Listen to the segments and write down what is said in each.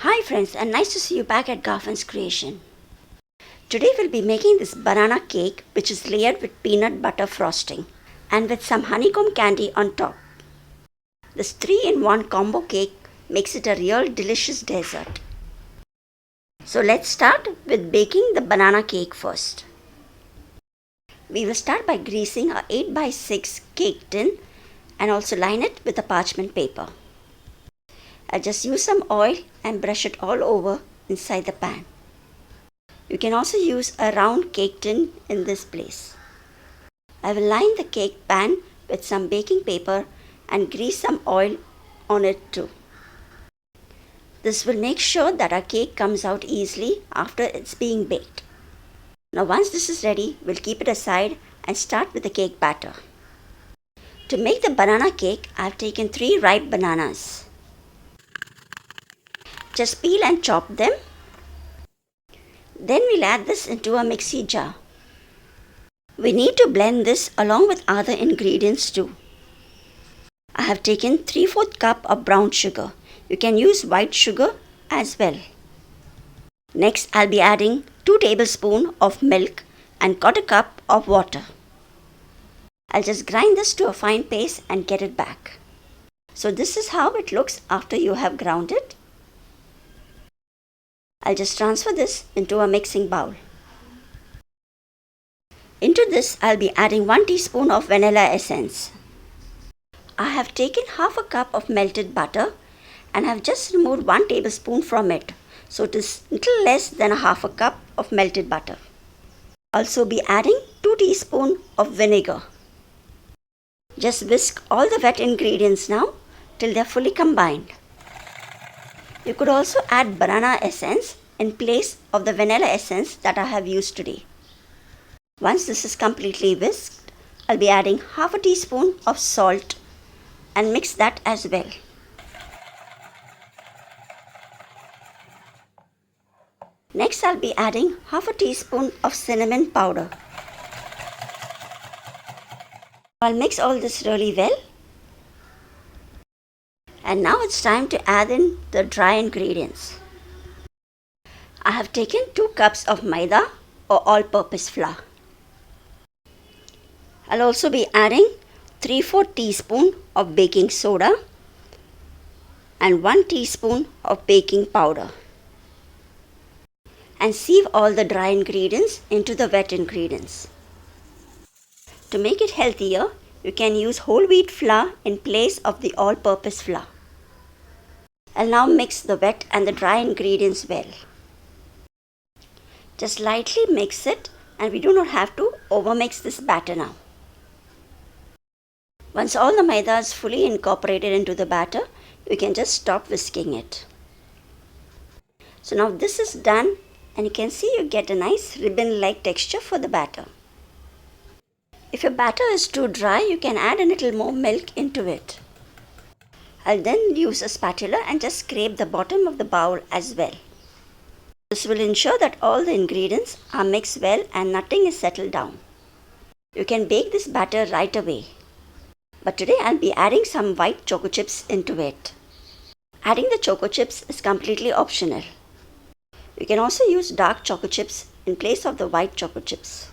Hi friends, and nice to see you back at Garfin's creation. Today we'll be making this banana cake which is layered with peanut butter frosting and with some honeycomb candy on top. This 3-in-1 combo cake makes it a real delicious dessert. So let's start with baking the banana cake first. We will start by greasing a 8x6 cake tin and also line it with a parchment paper. I'll just use some oil and brush it all over inside the pan. You can also use a round cake tin in this place. I will line the cake pan with some baking paper and grease some oil on it too. This will make sure that our cake comes out easily after it's being baked. Now once this is ready, we'll keep it aside and start with the cake batter. To make the banana cake, I have taken 3 ripe bananas. Just peel and chop them. Then we'll add this into a mixie jar. We need to blend this along with other ingredients too. I have taken 3/4 cup of brown sugar. You can use white sugar as well. Next, I'll be adding 2 tablespoons of milk and 1/4 cup of water. I'll just grind this to a fine paste and get it back. So this is how it looks after you have ground it. I'll just transfer this into a mixing bowl. Into this, I'll be adding 1 teaspoon of vanilla essence. I have taken 1/2 cup of melted butter and have just removed 1 tablespoon from it. So it is little less than 1/2 cup of melted butter. Also be adding 2 teaspoons of vinegar. Just whisk all the wet ingredients now till they're fully combined. You could also add banana essence in place of the vanilla essence that I have used today. Once this is completely whisked, I'll be adding 1/2 teaspoon of salt and mix that as well. Next, I'll be adding 1/2 teaspoon of cinnamon powder. I'll mix all this really well. And now it's time to add in the dry ingredients. I have taken 2 cups of Maida or all-purpose flour. I'll also be adding 3/4 teaspoon of baking soda and 1 teaspoon of baking powder. And sieve all the dry ingredients into the wet ingredients. To make it healthier, you can use whole wheat flour in place of the all-purpose flour. I'll now mix the wet and the dry ingredients well. Just lightly mix it, and we do not have to overmix this batter now. Once all the maida is fully incorporated into the batter, you can just stop whisking it. So now this is done, and you can see you get a nice ribbon-like texture for the batter. If your batter is too dry, you can add a little more milk into it. I'll then use a spatula and just scrape the bottom of the bowl as well. This will ensure that all the ingredients are mixed well and nothing is settled down. You can bake this batter right away. But today I'll be adding some white choco chips into it. Adding the choco chips is completely optional. You can also use dark choco chips in place of the white choco chips.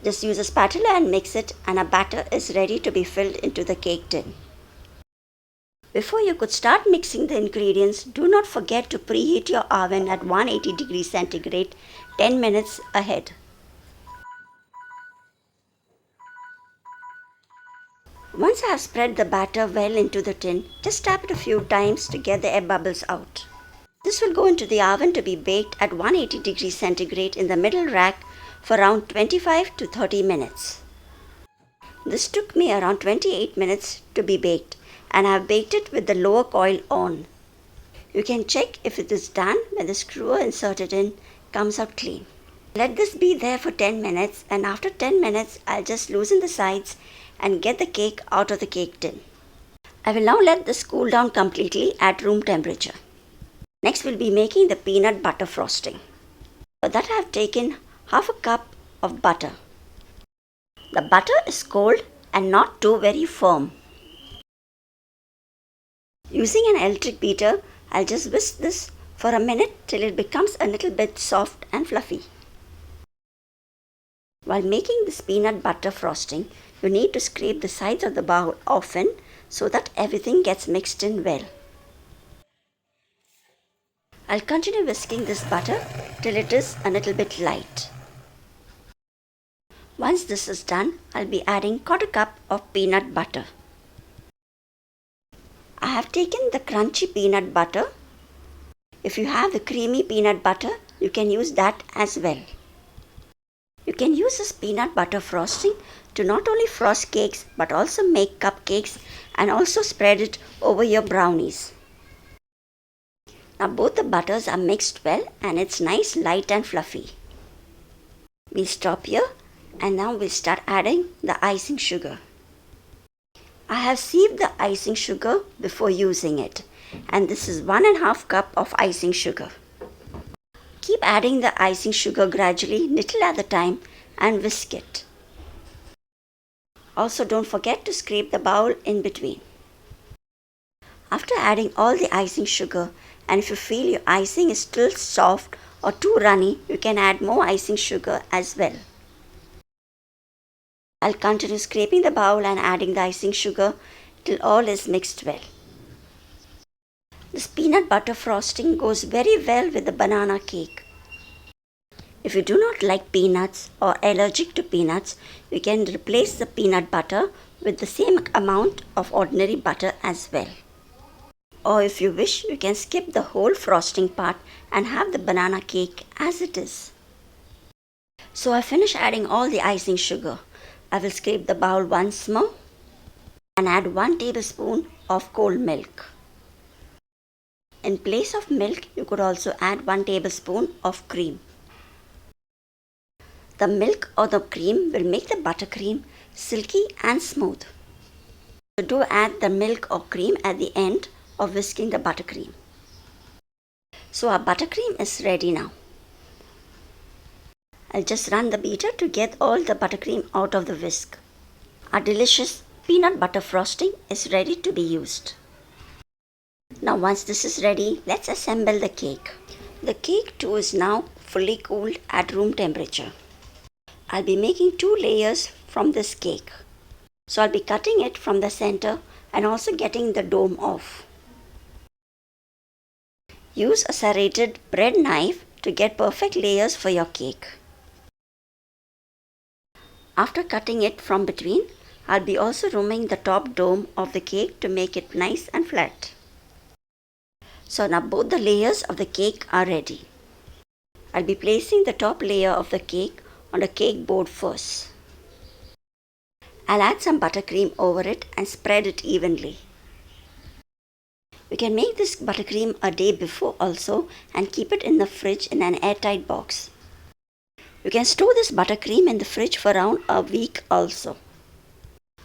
Just use a spatula and mix it, and our batter is ready to be filled into the cake tin. Before you could start mixing the ingredients, do not forget to preheat your oven at 180 degrees centigrade 10 minutes ahead. Once I have spread the batter well into the tin, just tap it a few times to get the air bubbles out. This will go into the oven to be baked at 180 degrees centigrade in the middle rack for around 25 to 30 minutes. This took me around 28 minutes to be baked, and I have baked it with the lower coil on. You can check if it is done when the screwer inserted in comes out clean. Let this be there for 10 minutes, and after 10 minutes I'll just loosen the sides and get the cake out of the cake tin. I will now let this cool down completely at room temperature. Next we'll be making the peanut butter frosting. For that I have taken 1/2 cup of butter. The butter is cold and not too very firm. Using an electric beater, I'll just whisk this for a minute till it becomes a little bit soft and fluffy. While making this peanut butter frosting, you need to scrape the sides of the bowl often so that everything gets mixed in well. I'll continue whisking this butter till it is a little bit light. Once this is done, I'll be adding 1/4 cup of peanut butter. I have taken the crunchy peanut butter. If you have the creamy peanut butter, you can use that as well. You can use this peanut butter frosting to not only frost cakes but also make cupcakes and also spread it over your brownies. Now both the butters are mixed well and it's nice, light and fluffy. We'll stop here and now we'll start adding the icing sugar. I have sieved the icing sugar before using it, and this is 1½ cup of icing sugar. Keep adding the icing sugar gradually, little at a time, and whisk it. Also don't forget to scrape the bowl in between. After adding all the icing sugar, and if you feel your icing is still soft or too runny, you can add more icing sugar as well. I'll continue scraping the bowl and adding the icing sugar till all is mixed well. This peanut butter frosting goes very well with the banana cake. If you do not like peanuts or allergic to peanuts, you can replace the peanut butter with the same amount of ordinary butter as well. Or if you wish, you can skip the whole frosting part and have the banana cake as it is. So I finish adding all the icing sugar. I will scrape the bowl once more and add 1 tablespoon of cold milk. In place of milk, you could also add 1 tablespoon of cream. The milk or the cream will make the buttercream silky and smooth. So do add the milk or cream at the end of whisking the buttercream. So our buttercream is ready now. I'll just run the beater to get all the buttercream out of the whisk. Our delicious peanut butter frosting is ready to be used. Now once this is ready, let's assemble the cake. The cake too is now fully cooled at room temperature. I'll be making 2 layers from this cake. So I'll be cutting it from the center and also getting the dome off. Use a serrated bread knife to get perfect layers for your cake. After cutting it from between, I'll be also removing the top dome of the cake to make it nice and flat. So now both the layers of the cake are ready. I'll be placing the top layer of the cake on the cake board first. I'll add some buttercream over it and spread it evenly. You can make this buttercream a day before also and keep it in the fridge in an airtight box. You can store this buttercream in the fridge for around a week also.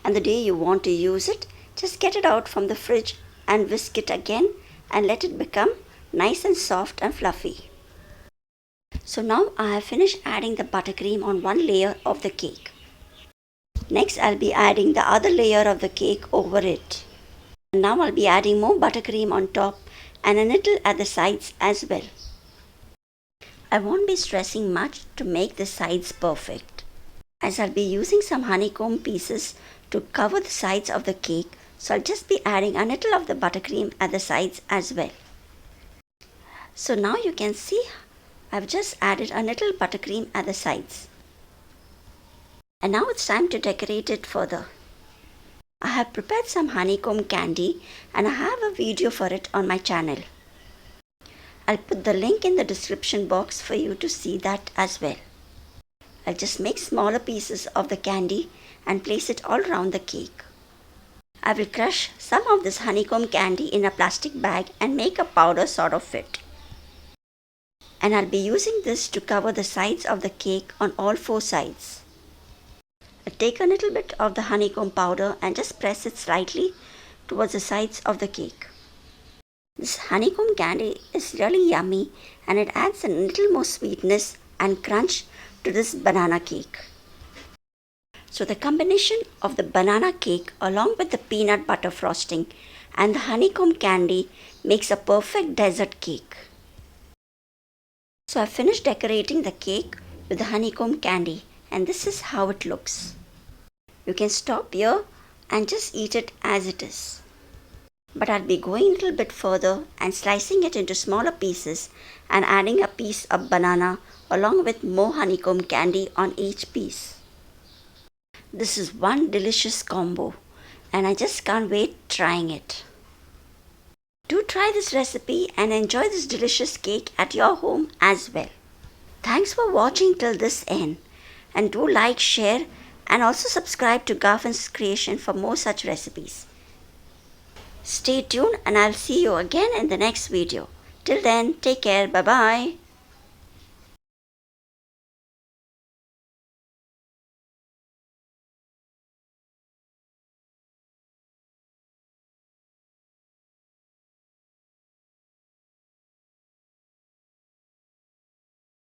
And the day you want to use it, just get it out from the fridge and whisk it again and let it become nice and soft and fluffy. So now I have finished adding the buttercream on 1 layer of the cake. Next I'll be adding the other layer of the cake over it. And now I'll be adding more buttercream on top and a little at the sides as well. I won't be stressing much to make the sides perfect, as I'll be using some honeycomb pieces to cover the sides of the cake, so I'll just be adding a little of the buttercream at the sides as well. So now you can see I've just added a little buttercream at the sides. And now it's time to decorate it further. I have prepared some honeycomb candy and I have a video for it on my channel. I'll put the link in the description box for you to see that as well. I'll just make smaller pieces of the candy and place it all around the cake. I will crush some of this honeycomb candy in a plastic bag and make a powder sort of it. And I'll be using this to cover the sides of the cake on all 4 sides. I'll take a little bit of the honeycomb powder and just press it slightly towards the sides of the cake. This honeycomb candy is really yummy and it adds a little more sweetness and crunch to this banana cake. So the combination of the banana cake along with the peanut butter frosting and the honeycomb candy makes a perfect dessert cake. So I finished decorating the cake with the honeycomb candy, and this is how it looks. You can stop here and just eat it as it is. But I'll be going a little bit further and slicing it into smaller pieces and adding a piece of banana along with more honeycomb candy on each piece. This is one delicious combo and I just can't wait trying it. Do try this recipe and enjoy this delicious cake at your home as well. Thanks for watching till this end, and do like, share and also subscribe to Garfin's Creation for more such recipes. Stay tuned and I'll see you again in the next video. Till then, take care. Bye bye.